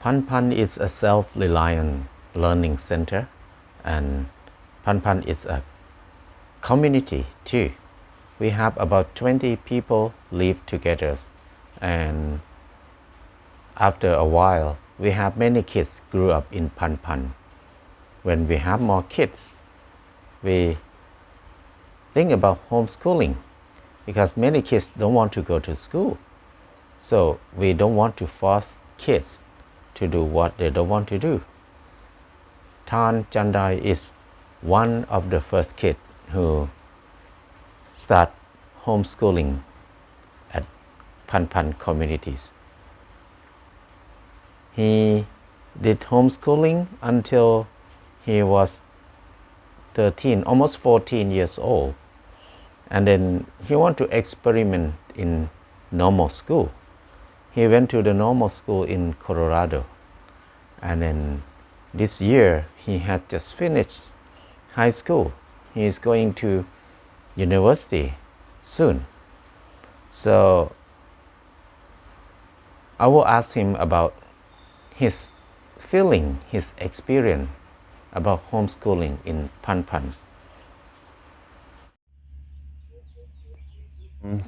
Panpan is a self-reliant learning center, and Panpan is a community too. We have about 20 people live together, and after a while we have many kids grew up in Panpan. When we have more kids, we think about homeschooling because many kids don't want to go to school. So we don't want to force kids to do what they don't want to do. Jandai is one of the first kids who start homeschooling at Panpan communities. He did homeschooling until he was 13, almost 14 years old. And then he wanted to experiment in normal school. He went to the normal school in Colorado. And then this year, he had just finished high school. He is going to university soon. So I will ask him about his feeling, his experience about homeschooling in Panpan.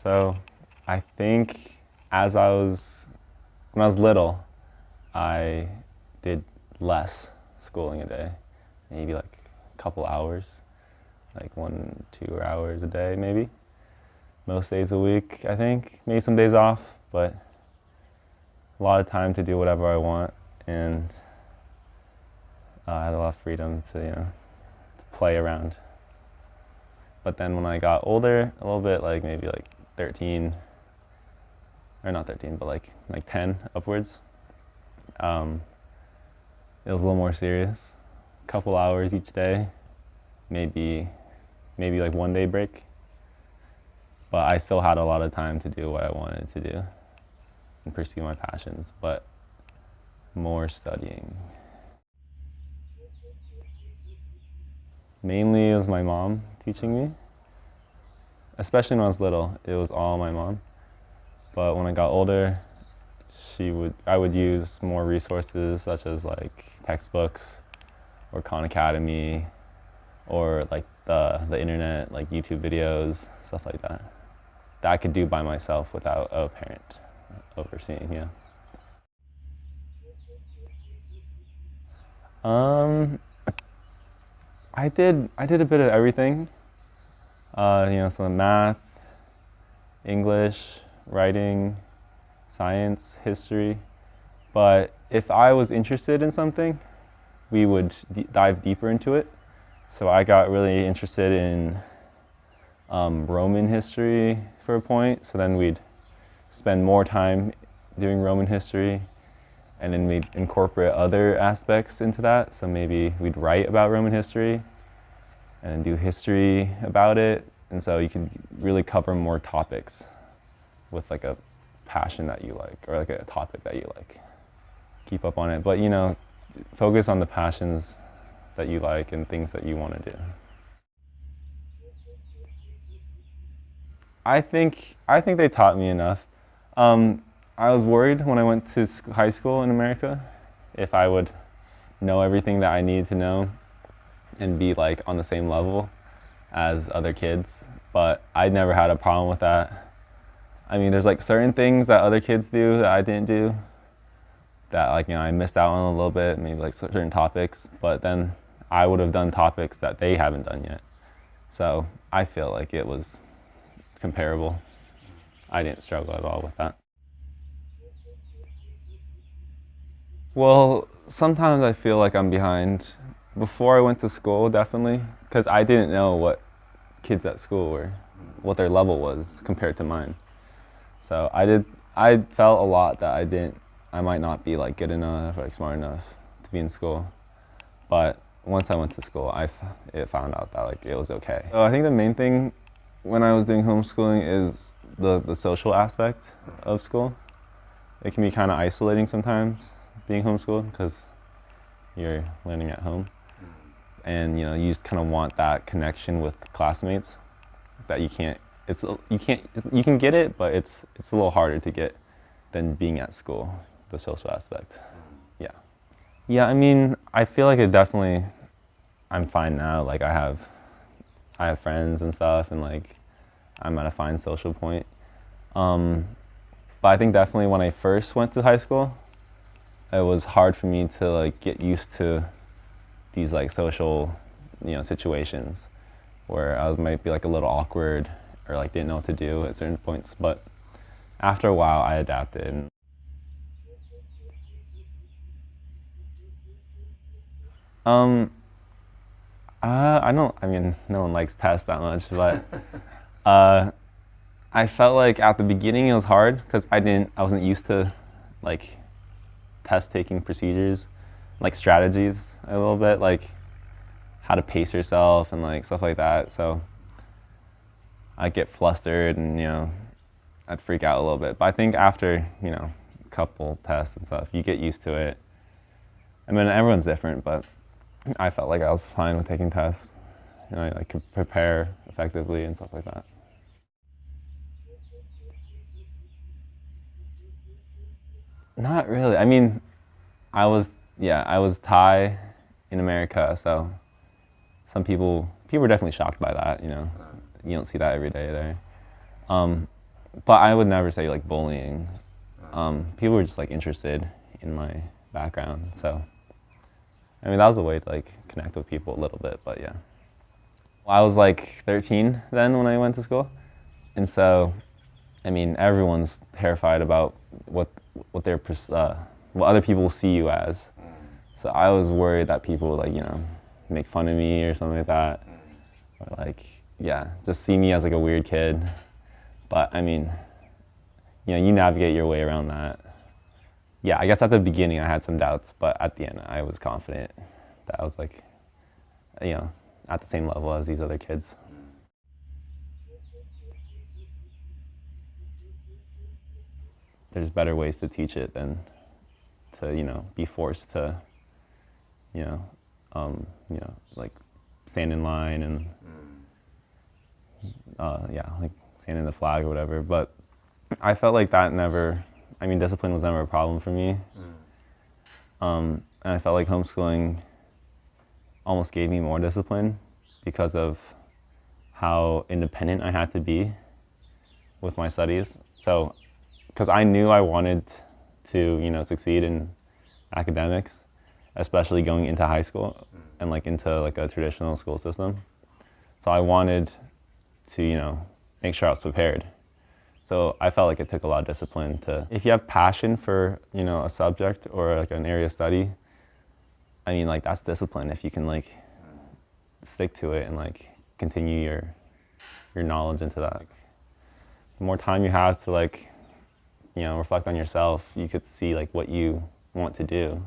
So I think when I was little, I did less schooling a day, maybe like a couple hours, like 1-2 hours a day maybe. Most days a week, I think, maybe some days off, but a lot of time to do whatever I want, and I had a lot of freedom to play around. But then when I got older, a little bit, like maybe like 13, or not 13, but like 10 upwards, it was a little more serious. A couple hours each day, maybe like 1 day break. But I still had a lot of time to do what I wanted to do and pursue my passions, but more studying. Mainly it was my mom teaching me. Especially when I was little, it was all my mom. But when I got older, I would use more resources such as like textbooks or Khan Academy or like the internet, like YouTube videos, stuff like that. That I could do by myself without a parent overseeing, yeah. I did a bit of everything. Some math, English, writing, science, history. But if I was interested in something, we would dive deeper into it. So I got really interested in Roman history for a point. So then we'd spend more time doing Roman history, and then we'd incorporate other aspects into that. So maybe we'd write about Roman history and then do history about it. And so you can really cover more topics with like a passion that you like, or like a topic that you like. Keep up on it, but focus on the passions that you like and things that you want to do. I think they taught me enough. I was worried when I went to high school in America if I would know everything that I needed to know and be like on the same level as other kids, but I never had a problem with that. I mean, there's like certain things that other kids do that I didn't do that I missed out on a little bit, maybe like certain topics, but then I would have done topics that they haven't done yet. So I feel like it was comparable. I didn't struggle at all with that. Well, sometimes I feel like I'm behind. Before I went to school, definitely, because I didn't know what kids at school were, what their level was compared to mine. So I felt a lot that I might not be like good enough or like smart enough to be in school. But once I went to school, I found out that like it was okay. So I think the main thing when I was doing homeschooling is the social aspect of school. It can be kind of isolating sometimes being homeschooled because you're learning at home, and you just kind of want that connection with classmates that you can get it, but it's a little harder to get than being at school, the social aspect. Yeah. Yeah, I mean, I feel like it definitely, I'm fine now. Like I have friends and stuff, and like I'm at a fine social point. Um, but I think definitely when I first went to high school, it was hard for me to like get used to these like social, situations where I might be like a little awkward or like didn't know what to do at certain points. But after a while, I adapted. Um, I don't. I mean, no one likes tests that much, but uh, I felt like at the beginning it was hard because I wasn't used to like test taking procedures, like strategies a little bit, like how to pace yourself and like stuff like that. So I'd get flustered and I'd freak out a little bit. But I think after a couple tests and stuff, you get used to it. I mean, everyone's different, but I felt like I was fine with taking tests. I could prepare effectively and stuff like that. Not really. I mean, I was Thai in America, so people were definitely shocked by that. You don't see that every day there. Um, but I would never say like bullying. People were just like interested in my background, so I mean that was a way to like connect with people a little bit. But yeah, I was like 13 then when I went to school, and so I mean everyone's terrified about what their what other people will see you as. So I was worried that people would like make fun of me or something like that, or like yeah, just see me as like a weird kid. But I mean, you navigate your way around that. Yeah, I guess at the beginning I had some doubts, but at the end I was confident that I was like, you know, at the same level as these other kids. There's better ways to teach it than to, be forced to, you know, like stand in line and, yeah, like stand in the flag or whatever. But I felt like that never, I mean, discipline was never a problem for me. And I felt like homeschooling almost gave me more discipline because of how independent I had to be with my studies. So, because I knew I wanted to, succeed in academics, especially going into high school and like into like a traditional school system. So I wanted to, make sure I was prepared. So I felt like it took a lot of discipline to, if you have passion for, a subject or like an area of study, I mean, like that's discipline if you can like stick to it and like continue your knowledge into that. The more time you have to like, reflect on yourself, you could see like what you want to do.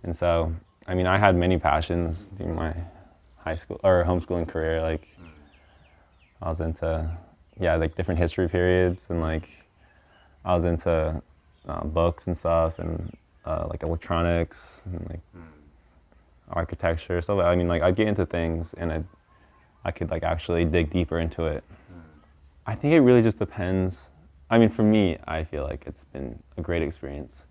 And so, I mean, I had many passions during my high school or homeschooling career. Like I was into, yeah, like different history periods, and like I was into books and stuff, and like electronics and like architecture. So I mean, like I'd get into things, and I could like actually dig deeper into it. I think it really just depends. I mean, for me, I feel like it's been a great experience.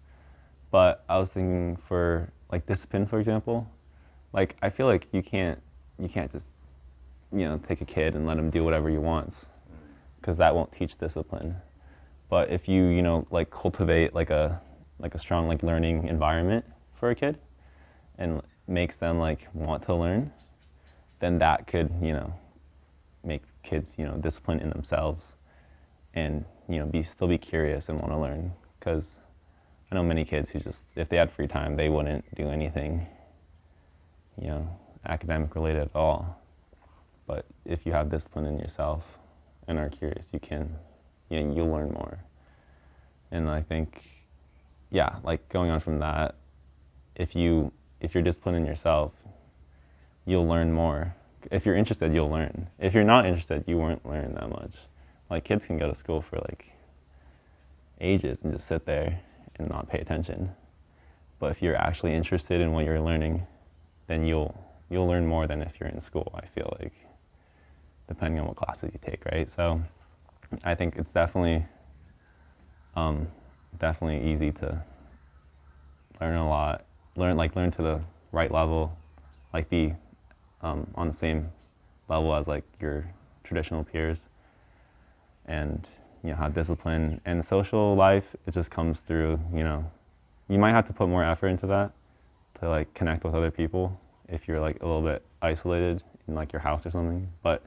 But I was thinking for like discipline, for example, like I feel like you can't just take a kid and let him do whatever he wants, because that won't teach discipline. But if you like cultivate like a strong like learning environment for a kid and makes them like want to learn, then that could make kids disciplined in themselves and still be curious and want to learn. Because I know many kids who just, if they had free time, they wouldn't do anything academic related at all. But if you have discipline in yourself and are curious, you can you'll learn more. And I think, yeah, like going on from that, if you're disciplined in yourself, you'll learn more. If you're interested, you'll learn. If you're not interested, you won't learn that much. Like kids can go to school for like ages and just sit there and not pay attention. But if you're actually interested in what you're learning, then you'll learn more than if you're in school, I feel like, depending on what classes you take, right? So I think it's definitely easy to learn a lot, learn to the right level, like be on the same level as like your traditional peers, and have discipline. And social life, it just comes through, you might have to put more effort into that to like connect with other people if you're like a little bit isolated in like your house or something. But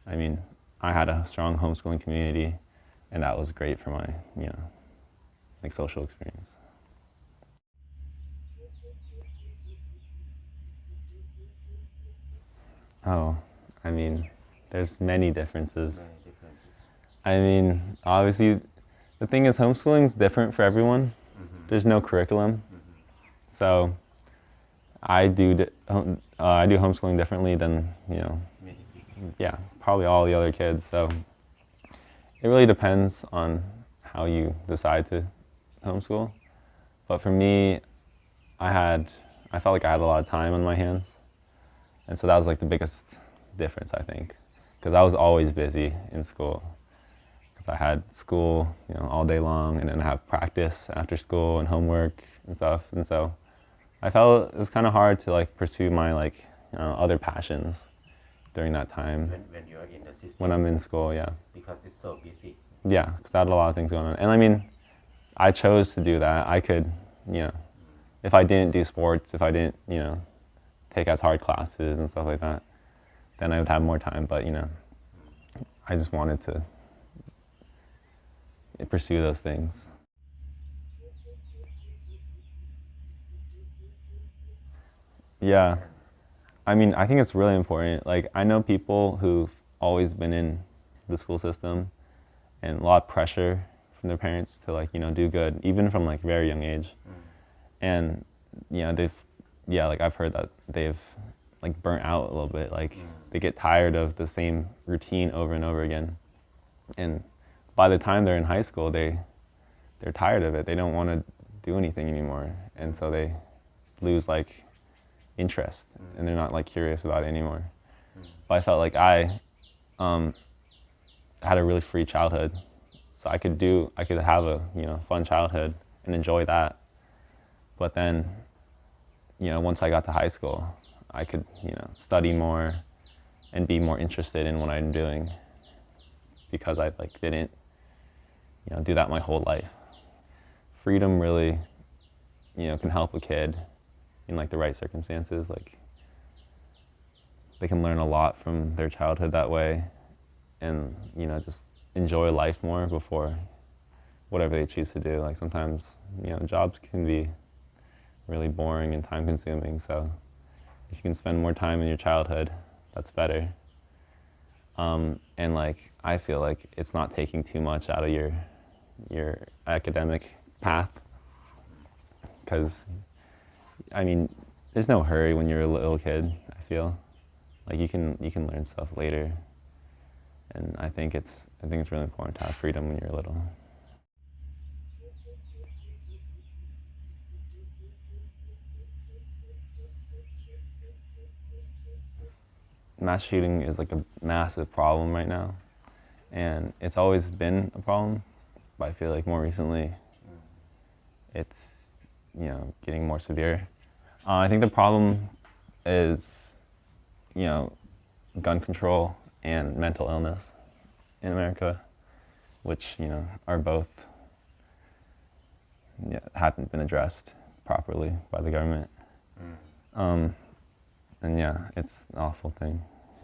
I mean, I had a strong homeschooling community, and that was great for my like social experience. Oh, I mean, there's many differences. I mean, obviously, the thing is, homeschooling is different for everyone. There's no curriculum, so I do homeschooling differently than yeah, probably all the other kids. So it really depends on how you decide to homeschool. But for me, I felt like I had a lot of time on my hands, and so that was like the biggest difference, I think, because I was always busy in school. Because I had school, all day long, and then I have practice after school and homework and stuff. And so I felt it was kind of hard to like pursue my other passions during that time. When you're in the system. When I'm in school, yeah. Because it's so busy. Yeah, because I had a lot of things going on. And I mean, I chose to do that. I could, if I didn't do sports, if I didn't, take as hard classes and stuff like that, then I would have more time. But, I just wanted to pursue those things. Yeah. I mean, I think it's really important. Like, I know people who've always been in the school system and a lot of pressure from their parents to do good, even from like very young age. And, like I've heard that they've like burnt out a little bit. Like they get tired of the same routine over and over again. And by the time they're in high school, they're tired of it. They don't want to do anything anymore. And so they lose like interest, and they're not like curious about it anymore. But I felt like I had a really free childhood, so I could have a fun childhood and enjoy that. But then once I got to high school, I could study more and be more interested in what I'm doing, because I like didn't do that my whole life. Freedom really can help a kid in like the right circumstances. Like they can learn a lot from their childhood that way, and just enjoy life more before whatever they choose to do. Like sometimes jobs can be really boring and time consuming, so if you can spend more time in your childhood, that's better. And like I feel like it's not taking too much out of your academic path, because I mean, there's no hurry when you're a little kid. I feel like you can learn stuff later, and I think it's really important to have freedom when you're little. Mass shooting is like a massive problem right now, and it's always been a problem, but I feel like more recently it's getting more severe. I think the problem is gun control and mental illness in America, which are both haven't been addressed properly by the government. And yeah, it's an awful thing.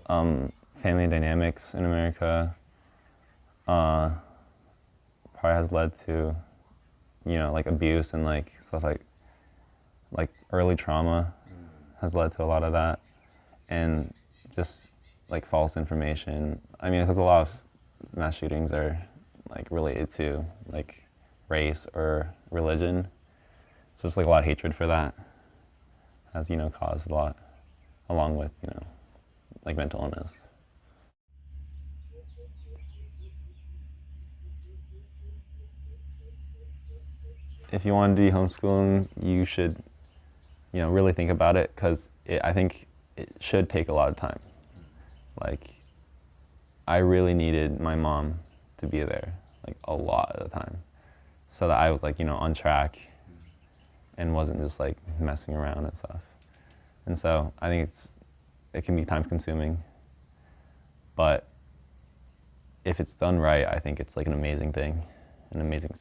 Family dynamics in America probably has led to like abuse, and like stuff like early trauma has led to a lot of that, and just like false information. I mean, because a lot of mass shootings are like related to like race or religion, so it's like a lot of hatred for that has caused a lot, along with like mental illness. If you want to do homeschooling, you should really think about it, because I think it should take a lot of time. Like, I really needed my mom to be there like a lot of the time, so that I was like on track and wasn't just like messing around and stuff. And so I think it can be time consuming, but if it's done right, I think it's like an amazing thing, an amazing